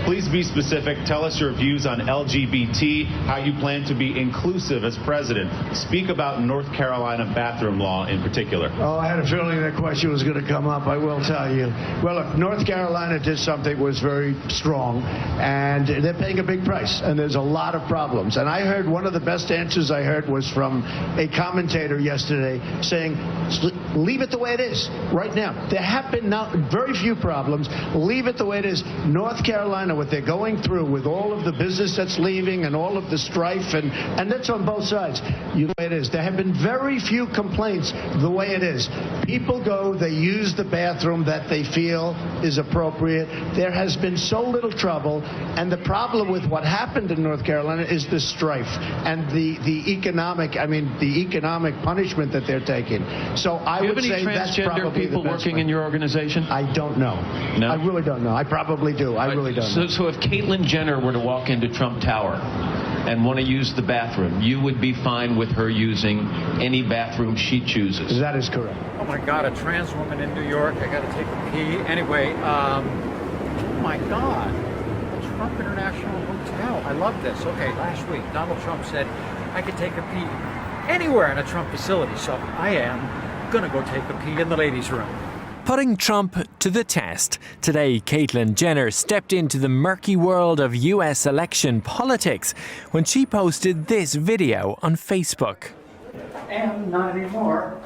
Please be specific. Tell us your views on LGBT, how you plan to be inclusive as president. Speak about North Carolina bathroom law in particular. Oh, I had a feeling that question was going to come up, I will tell you. Well, look, North Carolina did something that was very strong, and they're paying a big price, and there's a lot of problems. And I heard one of the best answers I heard was from a commentator yesterday saying, leave it the way it is right now. There have been very few problems. Leave it the way it is. North Carolina, what they're going through with all of the business that's leaving and all of the strife, and that's on both sides. The way it is. There have been very few complaints the way it is. People go, they use the bathroom that they feel is appropriate. There has been so little trouble, and the problem with what happened in North Carolina is the strife and the economic punishment that they're taking. So I would say that's probably the best way. Do you have any transgender people working in your organization? I don't know. No? I really don't know. I probably do. I really don't know. So if Caitlyn Jenner were to walk into Trump Tower and want to use the bathroom, you would be fine with her using any bathroom she chooses? That is correct. Oh my God, a trans woman in New York. I got to take a pee. Anyway, oh my God, the Trump International Hotel. I love this. Okay, last week, Donald Trump said I could take a pee anywhere in a Trump facility. So I am going to go take a pee in the ladies' room. Putting Trump to the test. Today, Caitlyn Jenner stepped into the murky world of US election politics when she posted this video on Facebook. And not anymore.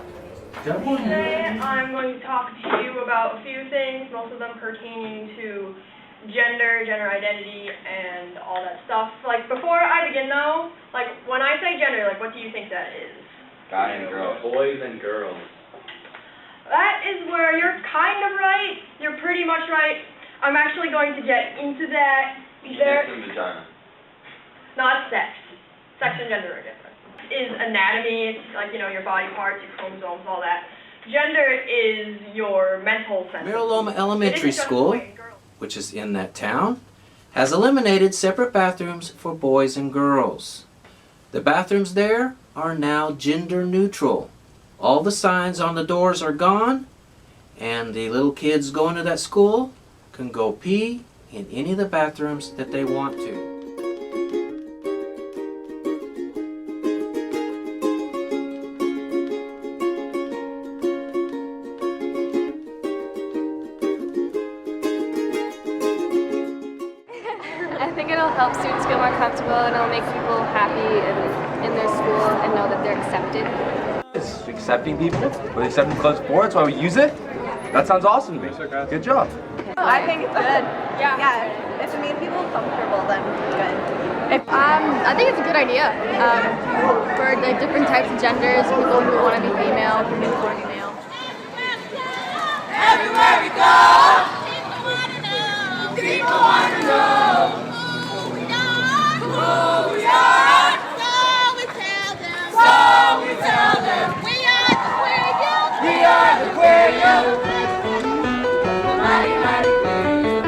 Today, I'm going to talk to you about a few things, most of them pertaining to gender identity, and all that stuff. Like, before I begin though, like, when I say gender, like, what do you think that is? Guy and girl. Boys and girls. That is where you're kind of right. You're pretty much right. I'm actually going to get into that. Penis and vagina. Not sex. Sex and gender are different. Is anatomy, it's like, you know, your body parts, your chromosomes, all that. Gender is your mental sense. Mariloma Elementary School, which is in that town, has eliminated separate bathrooms for boys and girls. The bathrooms there are now gender neutral. All the signs on the doors are gone, and the little kids going to that school can go pee in any of the bathrooms that they want to. I think it'll help students feel more comfortable, and it'll make people happy in their school and know that they're accepted. It's accepting people, we're accepting club sports, why we use it. That sounds awesome to me. Good job. I think it's good. Yeah. If it makes people comfortable, then it's good. I think it's a good idea for like different types of genders, people who want to be female, people who want to be male. Everywhere we go, people want to know. People want to know who we are. Who we are. So we tell them. So we tell them. We are the queer youth. We are the queer youth. Mighty, mighty queer youth.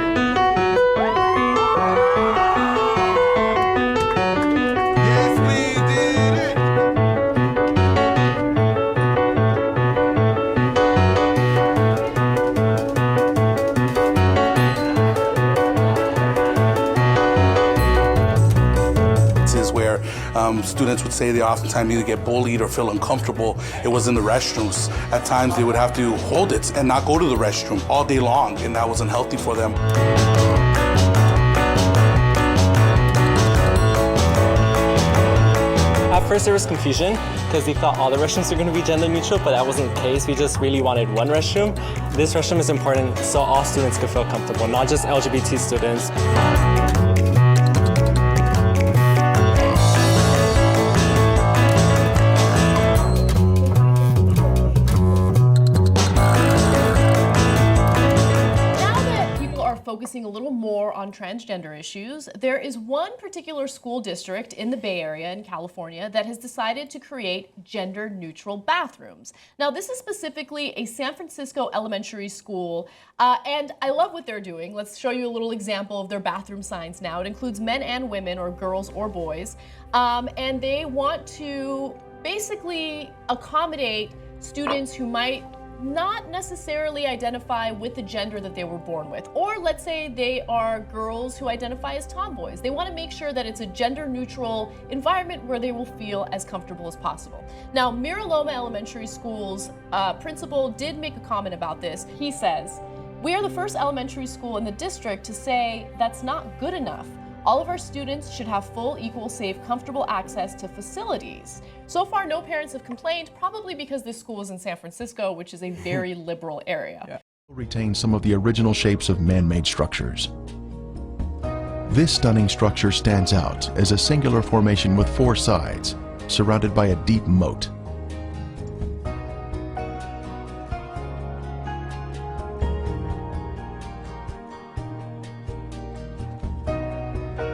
Yes, we did it. Where students would say they oftentimes either get bullied or feel uncomfortable. It was in the restrooms. At times they would have to hold it and not go to the restroom all day long, and that was unhealthy for them. At first there was confusion because they thought all the restrooms were going to be gender neutral, but that wasn't the case. We just really wanted one restroom. This restroom is important so all students could feel comfortable, not just LGBT students. Focusing a little more on transgender issues, there is one particular school district in the Bay Area in California that has decided to create gender-neutral bathrooms. Now, this is specifically a San Francisco elementary school, and I love what they're doing. Let's show you a little example of their bathroom signs now. It includes men and women, or girls or boys, and they want to basically accommodate students who might not necessarily identify with the gender that they were born with. Or let's say they are girls who identify as tomboys. They want to make sure that it's a gender-neutral environment where they will feel as comfortable as possible. Now, Mira Loma Elementary School's principal did make a comment about this. He says, "We are the first elementary school in the district to say that's not good enough. All of our students should have full, equal, safe, comfortable access to facilities." So far, no parents have complained, probably because this school is in San Francisco, which is a very liberal area. Yeah. Retain some of the original shapes of man-made structures. This stunning structure stands out as a singular formation with 4 sides, surrounded by a deep moat.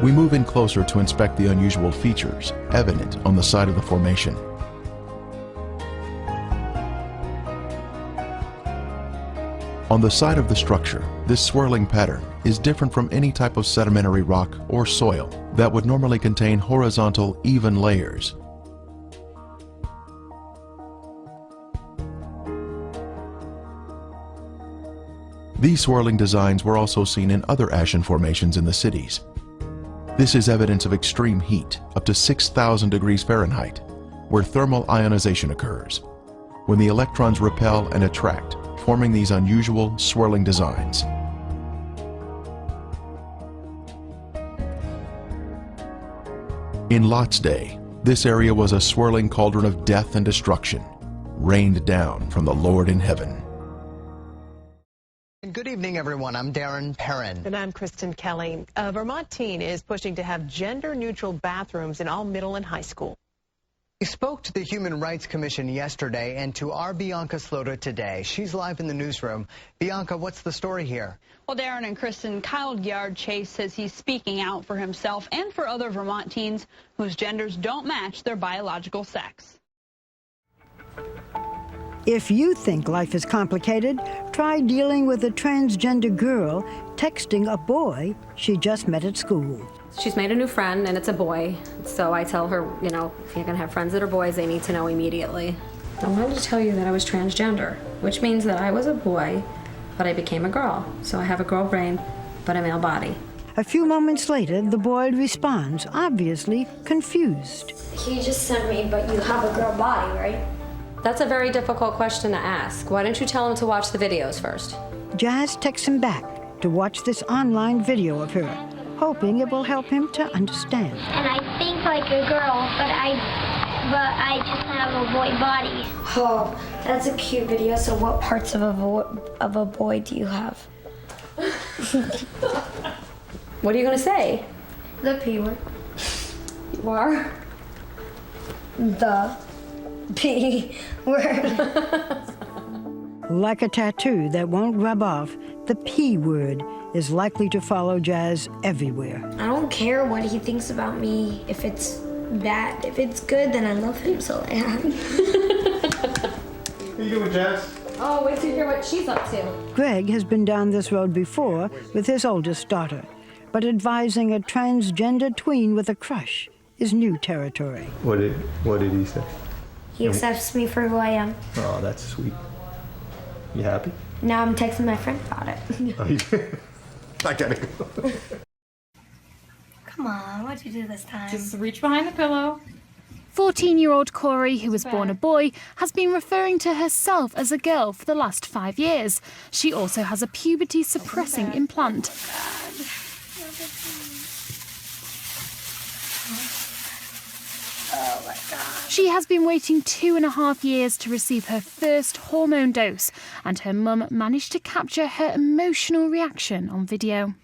We move in closer to inspect the unusual features evident on the side of the formation. On the side of the structure, this swirling pattern is different from any type of sedimentary rock or soil that would normally contain horizontal, even layers. These swirling designs were also seen in other ashen formations in the cities. This is evidence of extreme heat, up to 6,000 degrees Fahrenheit, where thermal ionization occurs, when the electrons repel and attract, forming these unusual swirling designs. In Lot's day, this area was a swirling cauldron of death and destruction, rained down from the Lord in heaven. Good evening, everyone. I'm Darren Perrin. And I'm Kristen Kelly. A Vermont teen is pushing to have gender-neutral bathrooms in all middle and high school. We spoke to the Human Rights Commission yesterday and to our Bianca Slota today. She's live in the newsroom. Bianca, what's the story here? Well, Darren and Kristen, Kyle Gyard Chase says he's speaking out for himself and for other Vermont teens whose genders don't match their biological sex. If you think life is complicated, try dealing with a transgender girl texting a boy she just met at school. She's made a new friend, and it's a boy. So I tell her, you know, if you're gonna have friends that are boys, they need to know immediately. I wanted to tell you that I was transgender, which means that I was a boy, but I became a girl. So I have a girl brain, but a male body. A few moments later, the boy responds, obviously confused. He just sent me, but you have a girl body, right? That's a very difficult question to ask. Why don't you tell him to watch the videos first? Jazz texts him back to watch this online video of her, hoping it will help him to understand. And I think like a girl, but I just have a boy body. Oh, that's a cute video. So what parts of a boy do you have? What are you gonna say? The P word. You are? The P word. Like a tattoo that won't rub off, the P word is likely to follow Jazz everywhere. I don't care what he thinks about me. If it's bad, if it's good, then I love him, so I am. How you doing, Jazz? Oh, wait to hear what she's up to. Greg has been down this road before with his oldest daughter, but advising a transgender tween with a crush is new territory. What did he say? He accepts me for who I am. Oh, that's sweet. You happy? Now I'm texting my friend about it. I gotta go. Come on, what'd you do this time? Just reach behind the pillow. 14-year-old Corey, who was born a boy, has been referring to herself as a girl for the last 5 years. She also has a puberty-suppressing implant. Oh my God. She has been waiting 2.5 years to receive her first hormone dose, and her mum managed to capture her emotional reaction on video.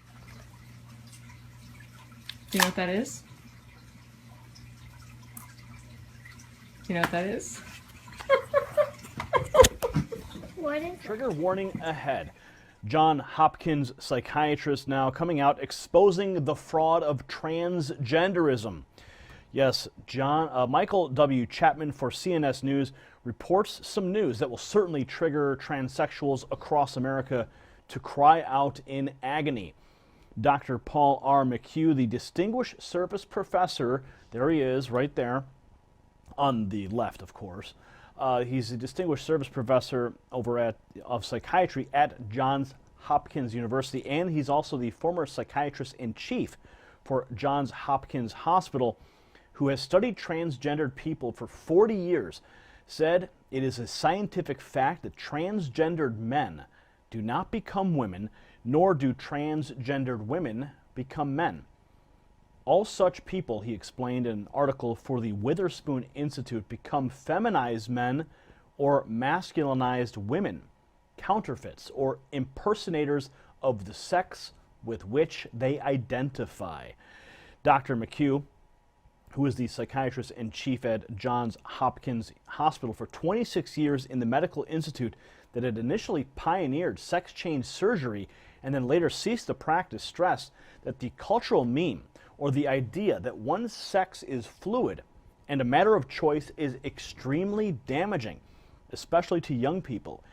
Do you know what that is? Do you know what that is? What is Trigger warning ahead. John Hopkins, psychiatrist, now coming out exposing the fraud of transgenderism. Yes, Michael W. Chapman for CNS News reports some news that will certainly trigger transsexuals across America to cry out in agony. Dr. Paul R. McHugh, the Distinguished Service Professor, there he is right there, on the left, of course, He's a distinguished service professor of psychiatry at Johns Hopkins University, and he's also the former psychiatrist-in-chief for Johns Hopkins Hospital, who has studied transgendered people for 40 years, said it is a scientific fact that transgendered men do not become women, nor do transgendered women become men. All such people, he explained in an article for the Witherspoon Institute, become feminized men or masculinized women, counterfeits or impersonators of the sex with which they identify. Dr. McHugh, who is the psychiatrist-in-chief at Johns Hopkins Hospital for 26 years in the medical institute that had initially pioneered sex change surgery and then later ceased the practice, stressed that the cultural meme, or the idea that one's sex is fluid and a matter of choice, is extremely damaging, especially to young people.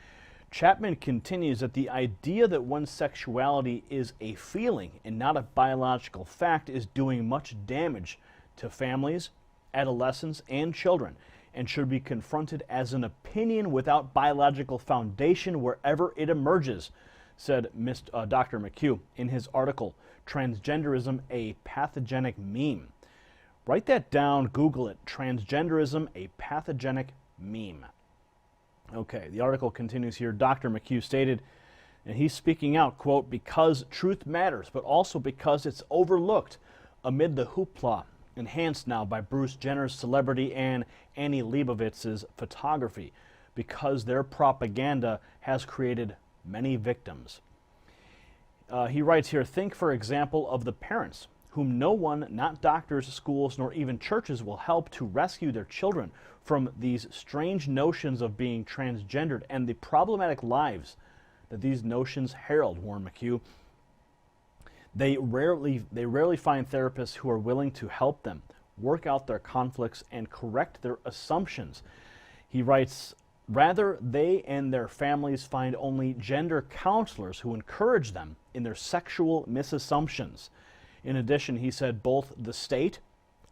Chapman continues that the idea that one's sexuality is a feeling and not a biological fact is doing much damage to families, adolescents, and children, and should be confronted as an opinion without biological foundation wherever it emerges, said Dr. McHugh in his article, Transgenderism, a Pathogenic Meme. Write that down, Google it, Transgenderism, a Pathogenic Meme. Okay, the article continues here. Dr. McHugh stated, and he's speaking out, quote, because truth matters, but also because it's overlooked amid the hoopla enhanced now by Bruce Jenner's celebrity and Annie Leibovitz's photography, because their propaganda has created many victims. He writes here, think, for example, of the parents whom no one, not doctors, schools, nor even churches, will help to rescue their children from these strange notions of being transgendered and the problematic lives that these notions herald, warned McHugh. They rarely find therapists who are willing to help them work out their conflicts and correct their assumptions. He writes, rather, they and their families find only gender counselors who encourage them in their sexual misassumptions. In addition, he said both the state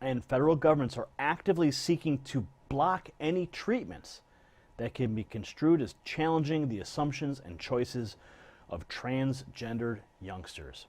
and federal governments are actively seeking to block any treatments that can be construed as challenging the assumptions and choices of transgendered youngsters.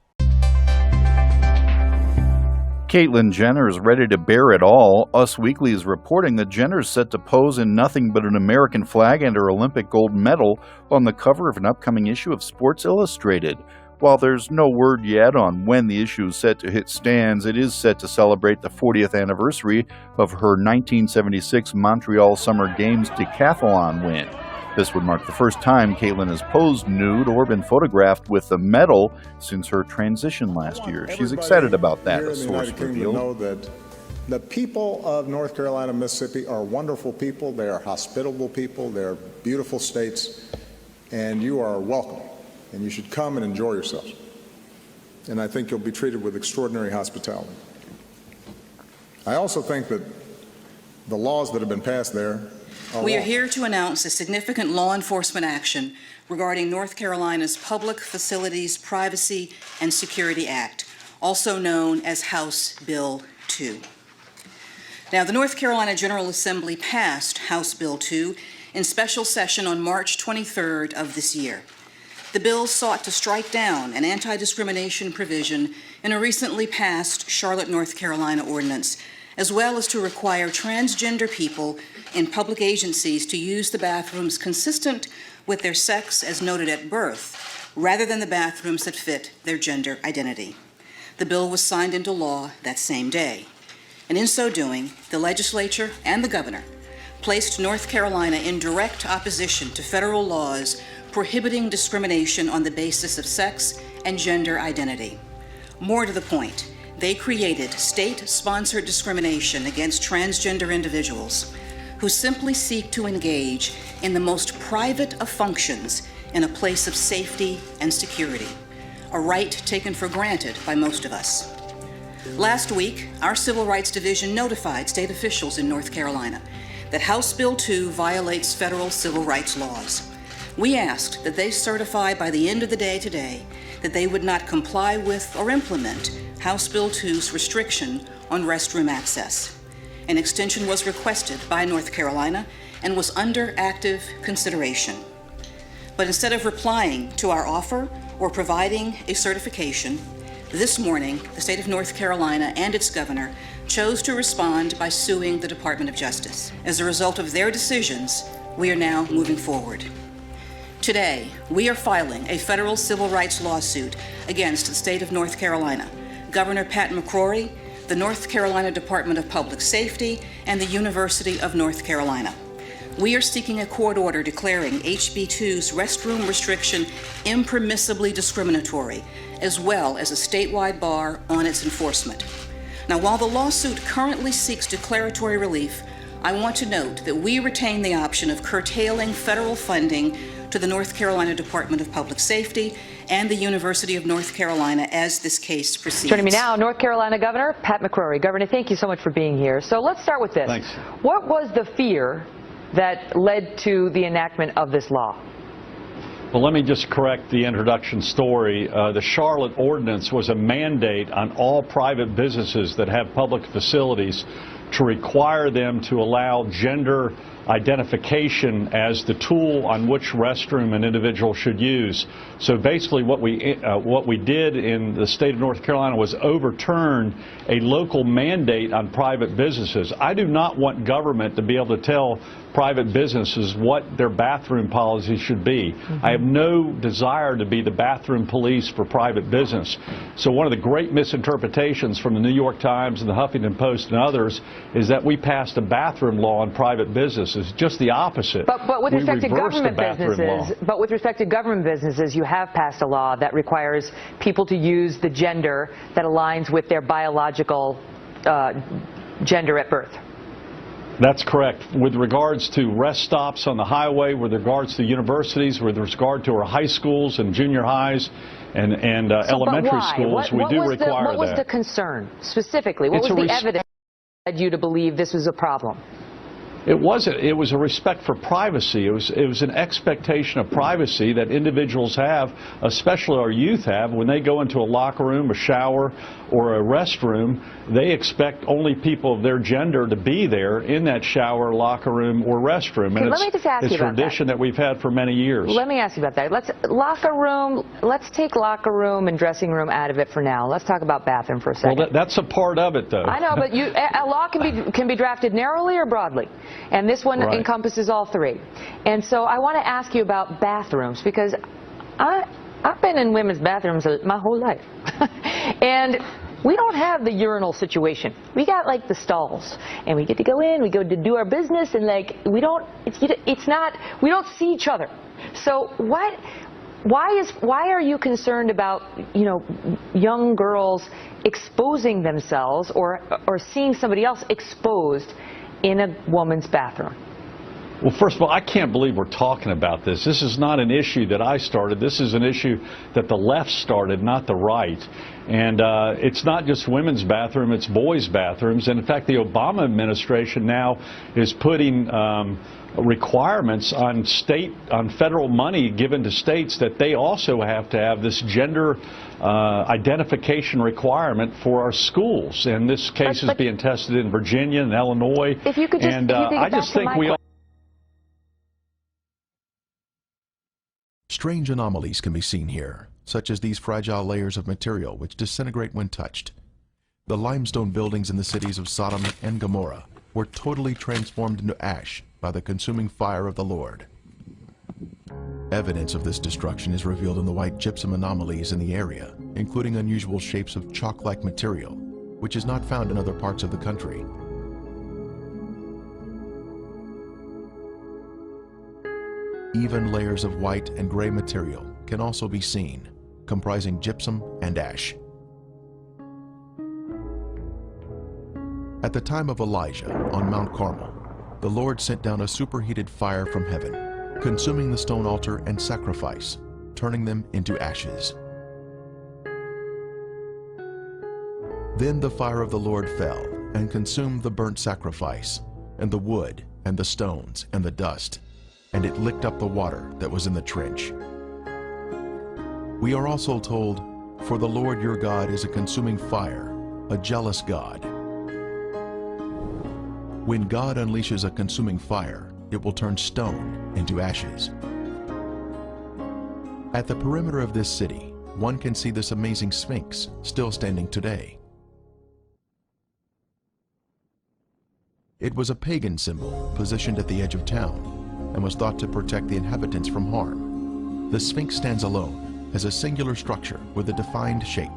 Caitlyn Jenner is ready to bear it all. Us Weekly is reporting that Jenner is set to pose in nothing but an American flag and her Olympic gold medal on the cover of an upcoming issue of Sports Illustrated. While there's no word yet on when the issue is set to hit stands, it is set to celebrate the 40th anniversary of her 1976 Montreal Summer Games decathlon win. This would mark the first time Caitlyn has posed nude or been photographed with the medal since her transition last year. She's excited about that, a source revealed. Know that the people of North Carolina, Mississippi are wonderful people. They are hospitable people. They're beautiful states, and you are welcome. And you should come and enjoy yourselves. And I think you'll be treated with extraordinary hospitality. I also think that the laws that have been passed there are We are here to announce a significant law enforcement action regarding North Carolina's Public Facilities Privacy and Security Act, also known as House Bill 2. Now, the North Carolina General Assembly passed House Bill 2 in special session on March 23rd of this year. The bill sought to strike down an anti-discrimination provision in a recently passed Charlotte, North Carolina ordinance, as well as to require transgender people in public agencies to use the bathrooms consistent with their sex as noted at birth, rather than the bathrooms that fit their gender identity. The bill was signed into law that same day, and in so doing, the legislature and the governor placed North Carolina in direct opposition to federal laws prohibiting discrimination on the basis of sex and gender identity. More to the point, they created state-sponsored discrimination against transgender individuals who simply seek to engage in the most private of functions in a place of safety and security, a right taken for granted by most of us. Last week, our Civil Rights Division notified state officials in North Carolina that House Bill 2 violates federal civil rights laws. We asked that they certify by the end of the day today that they would not comply with or implement House Bill 2's restriction on restroom access. An extension was requested by North Carolina, and was under active consideration. But instead of replying to our offer or providing a certification, this morning, the state of North Carolina and its governor chose to respond by suing the Department of Justice. As a result of their decisions, we are now moving forward. Today, we are filing a federal civil rights lawsuit against the state of North Carolina, Governor Pat McCrory, the North Carolina Department of Public Safety, and the University of North Carolina. We are seeking a court order declaring HB 2's restroom restriction impermissibly discriminatory, as well as a statewide bar on its enforcement. Now, while the lawsuit currently seeks declaratory relief, I want to note that we retain the option of curtailing federal funding to the North Carolina Department of Public Safety and the University of North Carolina as this case proceeds. Joining me now, North Carolina Governor Pat McCrory. Governor, thank you so much for being here. So let's start with this. Thanks. What was the fear that led to the enactment of this law? Well, let me just correct the introduction story. The Charlotte Ordinance was a mandate on all private businesses that have public facilities to require them to allow gender identification as the tool on which restroom an individual should use. So basically what we did in the state of North Carolina was overturn a local mandate on private businesses. I do not want government to be able to tell private businesses what their bathroom policy should be. I have no desire to be the bathroom police for private business. So one of the great misinterpretations from the New York Times and the Huffington Post and others is that we passed a bathroom law on private businesses. Just the opposite. But with respect to government businesses, you have passed a law that requires people to use the gender that aligns with their biological gender at birth. That's correct. With regards to rest stops on the highway, with regards to universities, with regard to our high schools and junior highs and elementary schools, we do require that. What was the concern specifically? What was the evidence that led you to believe this was a problem? It wasn't. It was a respect for privacy. It was an expectation of privacy that individuals have, especially our youth have, when they go into a locker room, a shower, or a restroom. They expect only people of their gender to be there in that shower, locker room, or restroom. And it's a tradition that we've had for many years. Let me ask you about that. Let's take locker room and dressing room out of it for now. Let's talk about bathroom for a second. Well, that's a part of it, though. I know, but a law can be drafted narrowly or broadly. And this one encompasses all three. And so I want to ask you about bathrooms, because I've been in women's bathrooms my whole life. And we don't have the urinal situation. We got like the stalls, and we get to go in, we go to do our business, and like we don't see each other. So why are you concerned about, young girls exposing themselves or seeing somebody else exposed in a woman's bathroom? Well, first of all, I can't believe we're talking about this. This is not an issue that I started. This is an issue that the left started, not the right. And it's not just women's bathroom, it's boys' bathrooms. And in fact, the Obama administration now is putting requirements on federal money given to states that they also have to have this gender identification requirement for our schools. And this case is being tested in Virginia and Illinois. I just think we all. Strange anomalies can be seen here, such as these fragile layers of material which disintegrate when touched. The limestone buildings in the cities of Sodom and Gomorrah were totally transformed into ash by the consuming fire of the Lord. Evidence of this destruction is revealed in the white gypsum anomalies in the area, including unusual shapes of chalk-like material, which is not found in other parts of the country. Even layers of white and gray material can also be seen, comprising gypsum and ash. At the time of Elijah on Mount Carmel, the Lord sent down a superheated fire from heaven, consuming the stone altar and sacrifice, turning them into ashes. Then the fire of the Lord fell and consumed the burnt sacrifice, and the wood, and the stones, and the dust, and it licked up the water that was in the trench. We are also told, "For the Lord your God is a consuming fire, a jealous God." When God unleashes a consuming fire, it will turn stone into ashes. At the perimeter of this city, one can see this amazing Sphinx still standing today. It was a pagan symbol positioned at the edge of town and was thought to protect the inhabitants from harm. The Sphinx stands alone as a singular structure with a defined shape.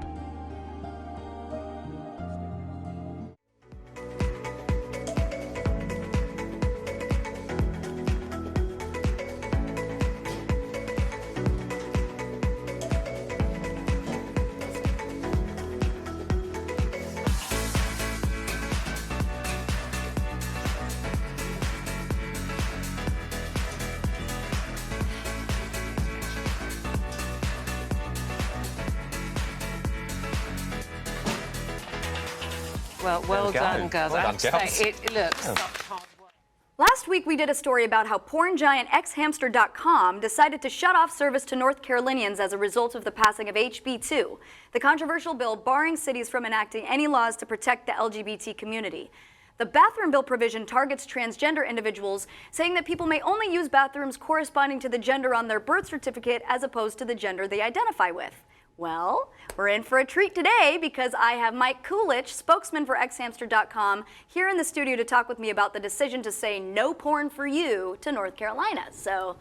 Well done, girls. I have to say, it looks such hard work. Last week, we did a story about how porn giant xhamster.com decided to shut off service to North Carolinians as a result of the passing of HB 2, the controversial bill barring cities from enacting any laws to protect the LGBT community. The bathroom bill provision targets transgender individuals, saying that people may only use bathrooms corresponding to the gender on their birth certificate as opposed to the gender they identify with. Well, we're in for a treat today because I have Mike Coolidge, spokesman for xhamster.com, here in the studio to talk with me about the decision to say no porn for you to North Carolina. So,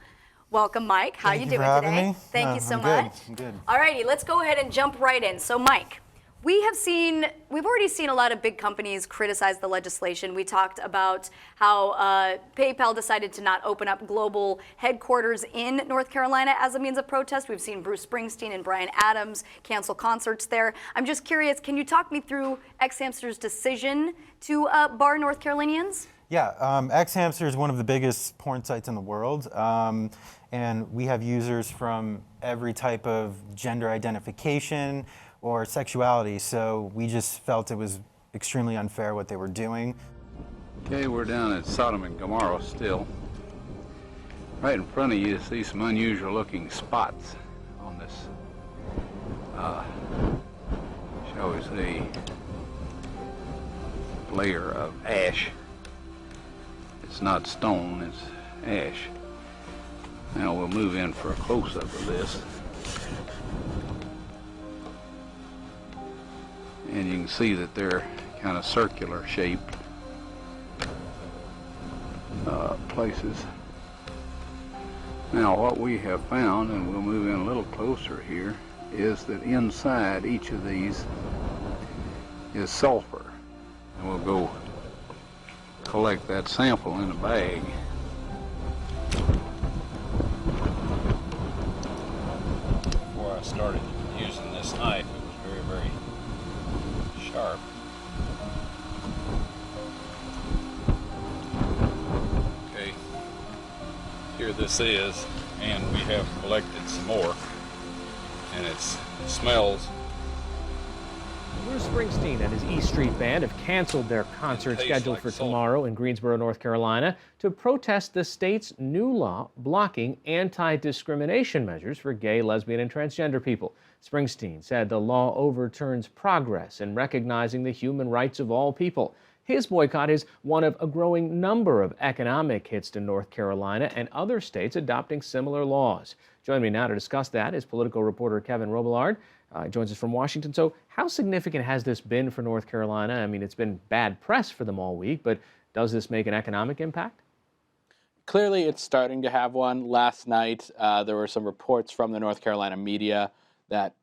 welcome, Mike. How you doing today? Thank you so much. I'm good. All righty, let's go ahead and jump right in. So, Mike, we've already seen a lot of big companies criticize the legislation. We talked about how PayPal decided to not open up global headquarters in North Carolina as a means of protest. We've seen Bruce Springsteen and Bryan Adams cancel concerts there. I'm just curious, can you talk me through xHamster's decision to bar North Carolinians? Yeah, xHamster is one of the biggest porn sites in the world, and we have users from every type of gender identification or sexuality, so we just felt it was extremely unfair what they were doing. Okay, we're down at Sodom and Gomorrah still. Right in front of you see some unusual looking spots on this, shall we say, layer of ash. It's not stone, it's ash. Now we'll move in for a close-up of this. And you can see that they're kind of circular shaped places. Now what we have found, and we'll move in a little closer here, is that inside each of these is sulfur. And we'll go collect that sample in a bag. Before I started using this knife, it was very sharp. Okay, here this is, and we have collected some more, and it smells. Bruce Springsteen and his E Street Band have canceled their concert scheduled for tomorrow in Greensboro, North Carolina, to protest the state's new law blocking anti-discrimination measures for gay, lesbian, and transgender people. Springsteen said the law overturns progress in recognizing the human rights of all people. His boycott is one of a growing number of economic hits to North Carolina and other states adopting similar laws. Joining me now to discuss that is political reporter Kevin Robillard. Joins us from Washington. So how significant has this been for North Carolina? I mean, it's been bad press for them all week, but does this make an economic impact? Clearly, it's starting to have one. Last night, there were some reports from the North Carolina media that,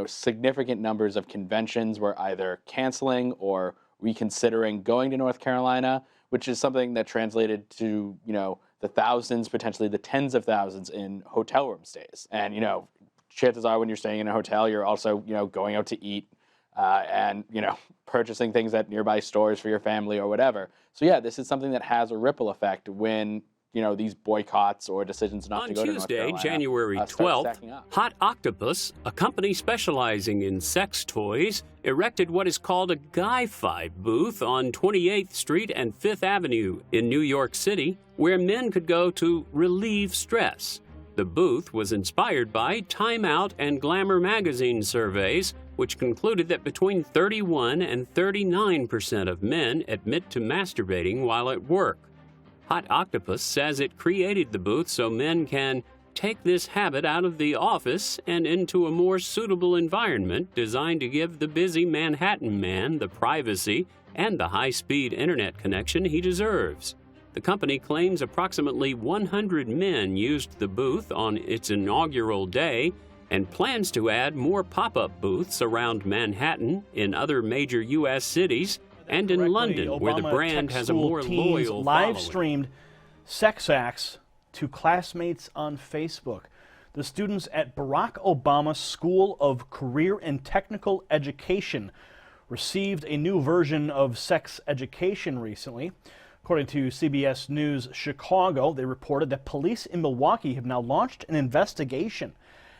significant numbers of conventions were either canceling or reconsidering going to North Carolina, which is something that translated to, the thousands, potentially the tens of thousands in hotel room stays. And, chances are when you're staying in a hotel, you're also, going out to eat and, purchasing things at nearby stores for your family or whatever. So, yeah, this is something that has a ripple effect when, these boycotts or decisions not to go to North Carolina. On Tuesday, January 12th, Hot Octopus, a company specializing in sex toys, erected what is called a Guy Five booth on 28th Street and 5th Avenue in New York City, where men could go to relieve stress. The booth was inspired by Time Out and Glamour magazine surveys, which concluded that between 31 and 39% of men admit to masturbating while at work. Hot Octopus says it created the booth so men can take this habit out of the office and into a more suitable environment designed to give the busy Manhattan man the privacy and the high-speed internet connection he deserves. The company claims approximately 100 men used the booth on its inaugural day and plans to add more pop-up booths around Manhattan, in other major U.S. cities, and in London, where the brand has a more loyal live following. streamed sex acts to classmates on Facebook. The students at Barack Obama's School of Career and Technical Education received a new version of sex education recently. According to CBS News Chicago, they reported that police in Milwaukee have now launched an investigation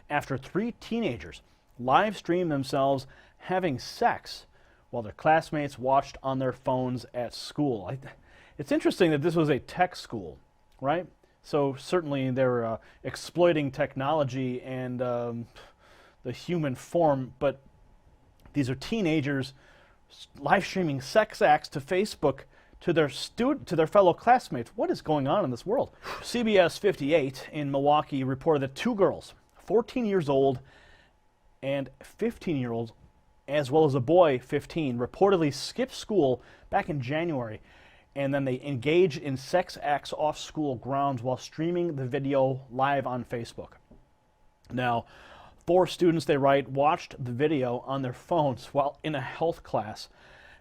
after 3 teenagers live streamed themselves having sex while their classmates watched on their phones at school. It's interesting that this was a tech school, right? So certainly they're exploiting technology and the human form, but these are teenagers live streaming sex acts to Facebook to their fellow classmates. What is going on in this world? CBS 58 in Milwaukee reported that 2 girls, 14 years old and 15-year-olds, as well as a boy, 15, reportedly skipped school back in January, and then they engaged in sex acts off school grounds while streaming the video live on Facebook. Now, 4 students, they write, watched the video on their phones while in a health class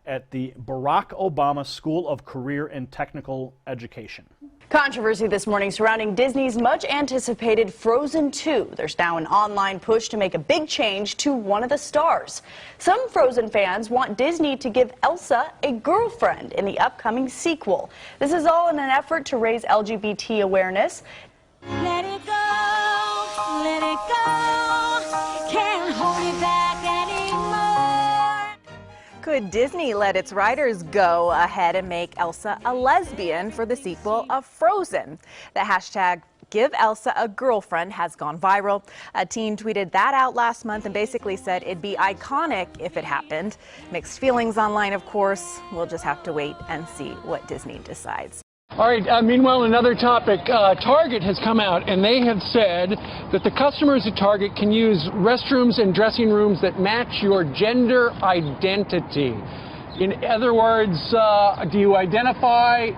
at the Barack Obama School of Career and Technical Education. Controversy this morning surrounding Disney's much-anticipated Frozen 2. There's now an online push to make a big change to one of the stars. Some Frozen fans want Disney to give Elsa a girlfriend in the upcoming sequel. This is all in an effort to raise LGBT awareness. Let it go, let it go, can't hold it back anymore. Could Disney let its writers go ahead and make Elsa a lesbian for the sequel of Frozen? The hashtag Give Elsa a Girlfriend has gone viral. A teen tweeted that out last month and basically said it'd be iconic if it happened. Mixed feelings online, of course. We'll just have to wait and see what Disney decides. All right, meanwhile, another topic. Target has come out and they have said that the customers at Target can use restrooms and dressing rooms that match your gender identity. In other words, do you identify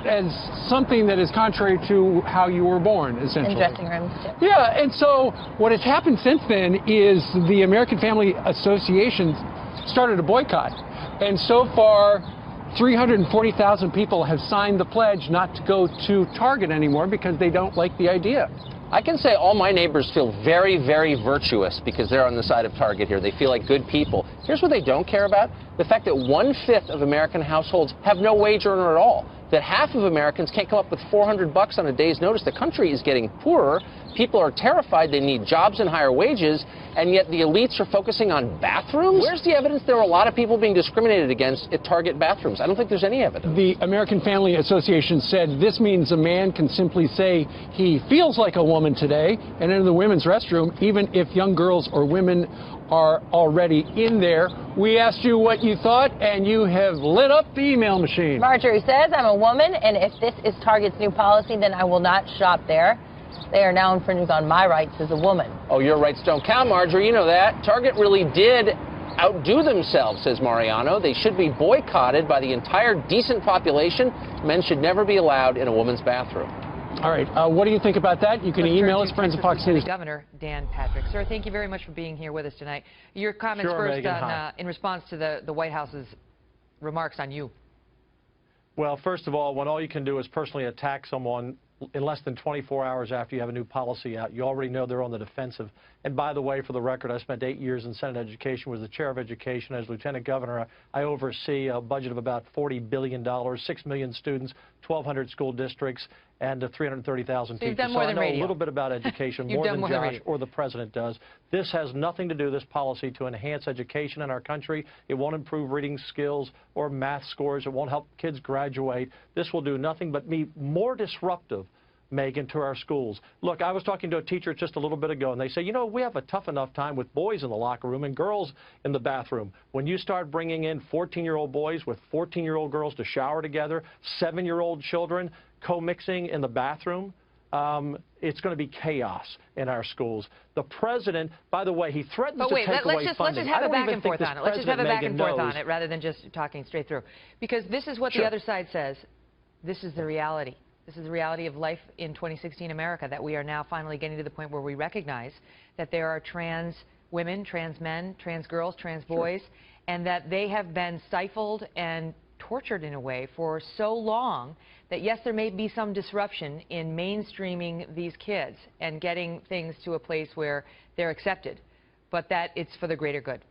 as something that is contrary to how you were born, essentially? In dressing rooms. Yeah, and so what has happened since then is the American Family Association started a boycott. And so far, 340,000 people have signed the pledge not to go to Target anymore because they don't like the idea. I can say all my neighbors feel very, very virtuous because they're on the side of Target here. They feel like good people. Here's what they don't care about: the fact that 1/5 of American households have no wage earner at all, that half of Americans can't come up with $400 on a day's notice. The country is getting poorer. People are terrified. They need jobs and higher wages, and yet the elites are focusing on bathrooms? Where's the evidence there are a lot of people being discriminated against at Target bathrooms? I don't think there's any evidence. The American Family Association said this means a man can simply say he feels like a woman today and enter the women's restroom, even if young girls or women are already in there. We asked you what you thought, and you have lit up the email machine. Marjorie says, I'm a woman, and if this is Target's new policy, then I will not shop there. They are now infringing on my rights as a woman. Oh, your rights don't count, Marjorie. You know that. Target really did outdo themselves, says Mariano. They should be boycotted by the entire decent population. Men should never be allowed in a woman's bathroom. All right. What do you think about that? You can email us, friends of Fox News. Governor Dan Patrick. Sir, thank you very much for being here with us tonight. Your comments Sure, first Megan, on, in response to the White House's remarks on you. Well, first of all, when all you can do is personally attack someone in less than 24 hours after you have a new policy out, you already know they're on the defensive. And by the way, for the record, I spent 8 years in Senate Education, was the chair of education. As Lieutenant Governor, I oversee a budget of about $40 billion, 6 million students, 1,200 school districts, and 330,000 So you've teachers. done more so I than know radio. a little bit about education, You've more done than more than Josh radio. or the president does. This has nothing to do, this policy, to enhance education in our country. It won't improve reading skills or math scores. It won't help kids graduate. This will do nothing but be more disruptive Megan, to our schools. Look, I was talking to a teacher just a little bit ago, and they say, you know, we have a tough enough time with boys in the locker room and girls in the bathroom. When you start bringing in 14-year-old boys with 14-year-old girls to shower together, 7-year-old children co-mixing in the bathroom, it's going to be chaos in our schools. The president, by the way, he threatens to take away funding. Let's just have a back and forth on it. Let's just have a back and forth on it rather than just talking straight through. Because this is what the other side says. This is the reality. This is the reality of life in 2016 America, that we are now finally getting to the point where we recognize that there are trans women, trans men, trans girls, trans boys, and that they have been stifled and tortured in a way for so long that, yes, there may be some disruption in mainstreaming these kids and getting things to a place where they're accepted, but that it's for the greater good.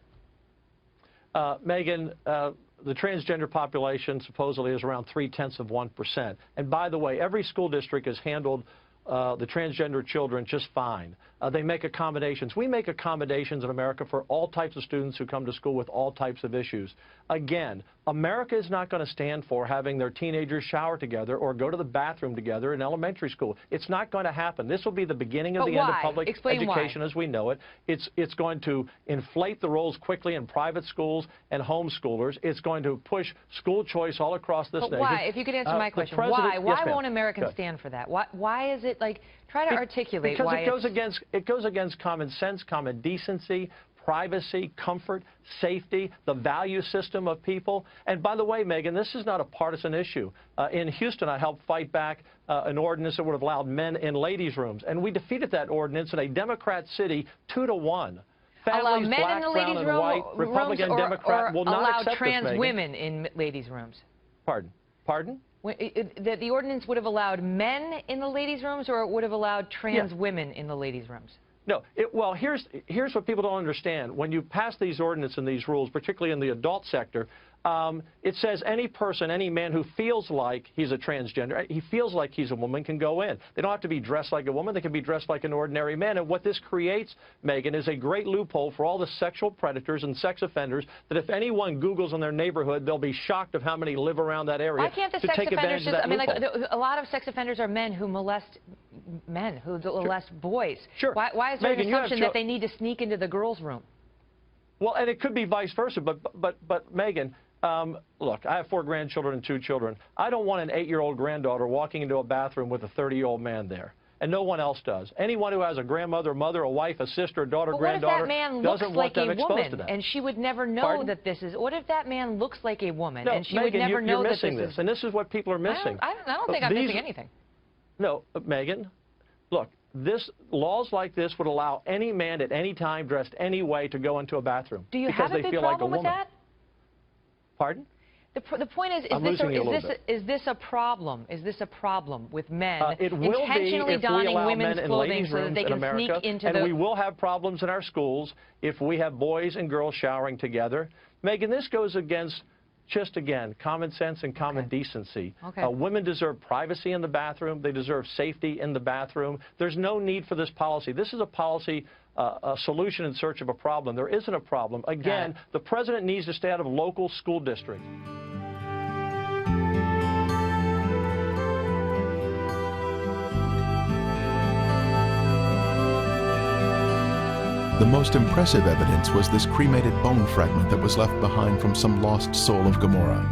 Megan, the transgender population supposedly is around 0.3%. And by the way, every school district has handled the transgender children just fine. They make accommodations. We make accommodations in America for all types of students who come to school with all types of issues. Again, America is not going to stand for having their teenagers shower together or go to the bathroom together in elementary school. It's not going to happen. This will be the beginning of the end of public education as we know it. It's going to inflate the roles quickly in private schools and homeschoolers. It's going to push school choice all across this nation. Why? If you could answer my question, why? Why won't Americans stand for that? Why is it like, try to articulate why it goes against common sense, common decency, privacy, comfort, safety, the value system of people. And by the way, Megan, this is not a partisan issue. In Houston, I helped fight back an ordinance that would have allowed men in ladies' rooms. And we defeated that ordinance in a Democrat city 2-1. Allow Families, men black, in the brown, ladies' and room, white, Republican, Democrat, will not allow accept trans this, Megan. women in ladies' rooms? Pardon? Pardon? That the ordinance would have allowed men in the ladies' rooms, or it would have allowed trans women in the ladies' rooms? No. Well, here's what people don't understand. When you pass these ordinances and these rules, particularly in the adult sector, it says any person, any man who feels like he's a transgender, he feels like he's a woman, can go in. They don't have to be dressed like a woman. They can be dressed like an ordinary man. And what this creates, Megan, is a great loophole for all the sexual predators and sex offenders that if anyone Googles in their neighborhood, they'll be shocked of how many live around that area. Why can't the sex offenders just, I mean, like, a lot of sex offenders are men who molest men, who molest boys. Sure. Why is there Megan, an assumption that they need to sneak into the girls' room? Well, and it could be vice versa, but Megan, look, I have 4 grandchildren and 2 children. I don't want an 8-year-old granddaughter walking into a bathroom with a 30-year-old man there, and no one else does. Anyone who has a grandmother, mother, a wife, a sister, a daughter, granddaughter doesn't want them exposed to that. And she would never know that this is. What if that man looks like a woman, no, and she Megan, would never know you're that missing this is? And this is what people are missing. I don't think I'm missing anything. No, Megan, look. Laws like this would allow any man at any time dressed any way to go into a bathroom. Do you because have a they big feel like a problem with woman. that? Pardon? The point is this a problem? Is this a problem with men it will intentionally be if donning we allow women's men in clothing ladies' so that rooms they in can America, sneak into and we will have problems in our schools if we have boys and girls showering together. Megan, this goes against just, again, common sense and common decency. Women deserve privacy in the bathroom. They deserve safety in the bathroom. There's no need for this policy. This is a policy, a solution in search of a problem. There isn't a problem. Again, the president needs to stay out of local school districts. The most impressive evidence was this cremated bone fragment that was left behind from some lost soul of Gomorrah.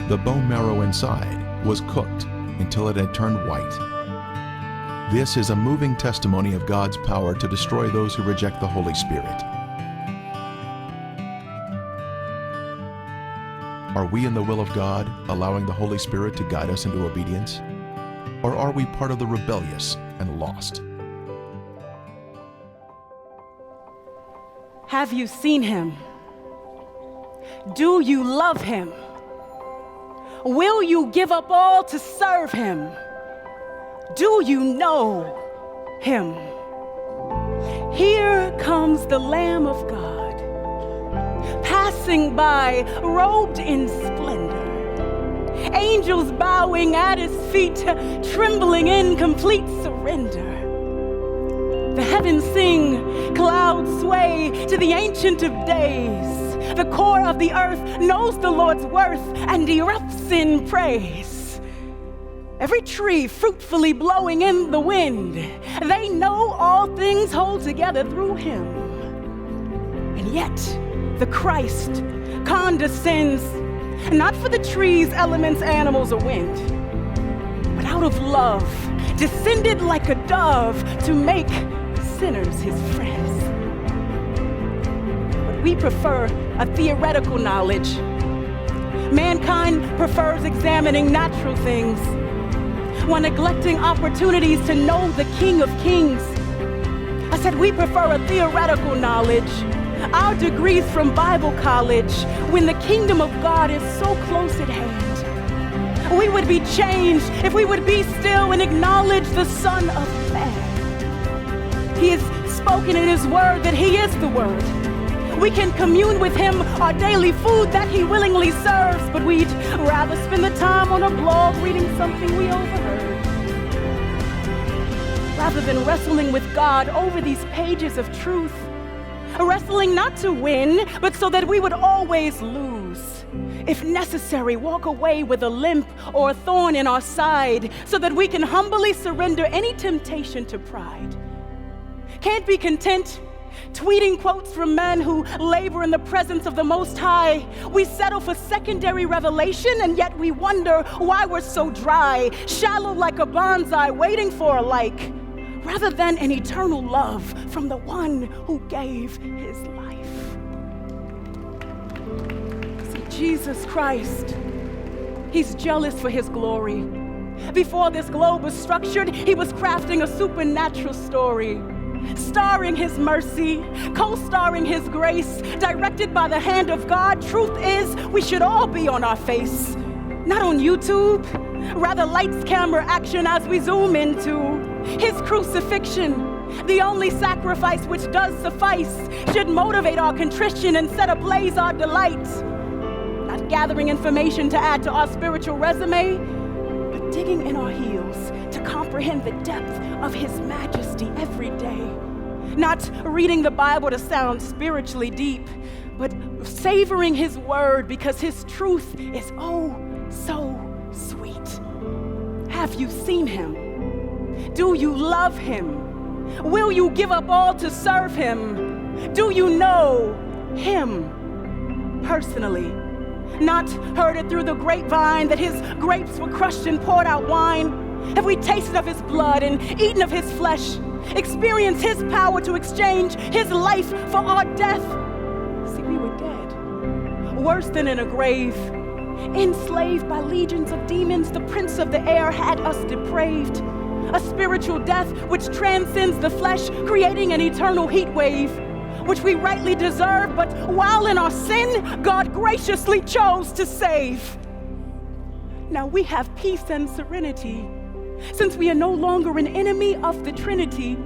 The bone marrow inside was cooked until it had turned white. This is a moving testimony of God's power to destroy those who reject the Holy Spirit. Are we in the will of God, allowing the Holy Spirit to guide us into obedience? Or are we part of the rebellious and lost? Have you seen him? Do you love him? Will you give up all to serve him? Do you know him? Here comes the Lamb of God, passing by, robed in splendor. Angels bowing at his feet, trembling in complete surrender. The heavens sing, clouds sway to the Ancient of Days. The core of the earth knows the Lord's worth and erupts in praise. every tree fruitfully blowing in the wind. They know all things hold together through him. And yet, the Christ condescends, not for the trees, elements, animals, or wind, but out of love, descended like a dove to make sinners his friends. But we prefer a theoretical knowledge. Mankind prefers examining natural things while neglecting opportunities to know the King of Kings. I said we prefer a theoretical knowledge, our degrees from Bible college, when the kingdom of God is so close at hand. We would be changed if we would be still and acknowledge the Son of Man. He has spoken in his word that he is the word. We can commune with him, our daily food that he willingly serves, but we'd rather spend the time on a blog reading something we overheard, rather than wrestling with God over these pages of truth. Wrestling not to win, but so that we would always lose. If necessary, walk away with a limp or a thorn in our side so that we can humbly surrender any temptation to pride. Can't be content tweeting quotes from men who labor in the presence of the Most High. We settle for secondary revelation, and yet we wonder why we're so dry, shallow like a bonsai, waiting for a like, rather than an eternal love from the one who gave his life. See, Jesus Christ, he's jealous for his glory. Before this globe was structured, he was crafting a supernatural story, starring his mercy, co-starring his grace, directed by the hand of God. Truth is, we should all be on our face, not on YouTube, rather lights, camera, action as we zoom into his crucifixion. The only sacrifice which does suffice should motivate our contrition and set ablaze our delight. Not gathering information to add to our spiritual resume, but digging in our heels to comprehend the depth of his majesty every day. Not reading the Bible to sound spiritually deep, but savoring his word because his truth is oh so sweet. Have you seen him? Do you love him? Will you give up all to serve him? Do you know him personally? Not heard it through the grapevine that his grapes were crushed and poured out wine? Have we tasted of his blood and eaten of his flesh? Experienced his power to exchange his life for our death? See, we were dead, worse than in a grave, enslaved by legions of demons. The prince of the air had us depraved. A spiritual death which transcends the flesh, creating an eternal heat wave, which we rightly deserve, but while in our sin, God graciously chose to save. Now we have peace and serenity, since we are no longer an enemy of the Trinity,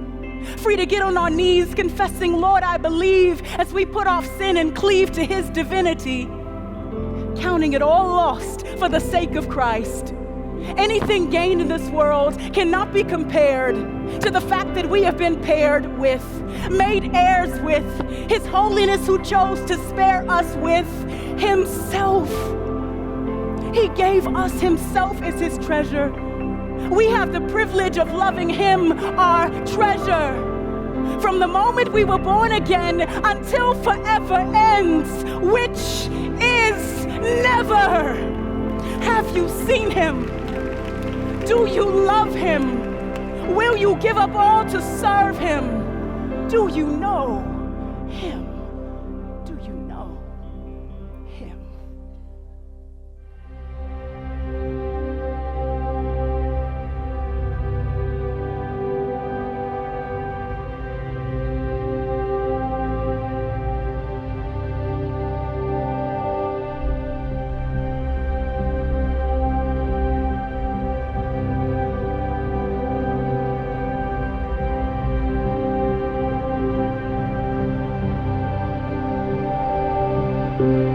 free to get on our knees, confessing, Lord, I believe, as we put off sin and cleave to his divinity, counting it all lost for the sake of Christ. Anything gained in this world cannot be compared to the fact that we have been paired with, made heirs with, his holiness who chose to spare us with himself. He gave us himself as his treasure. We have the privilege of loving him, our treasure. From the moment we were born again until forever ends, which is never. Have you seen him? Do you love him? Will you give up all to serve him? Do you know him? Do you know him? you.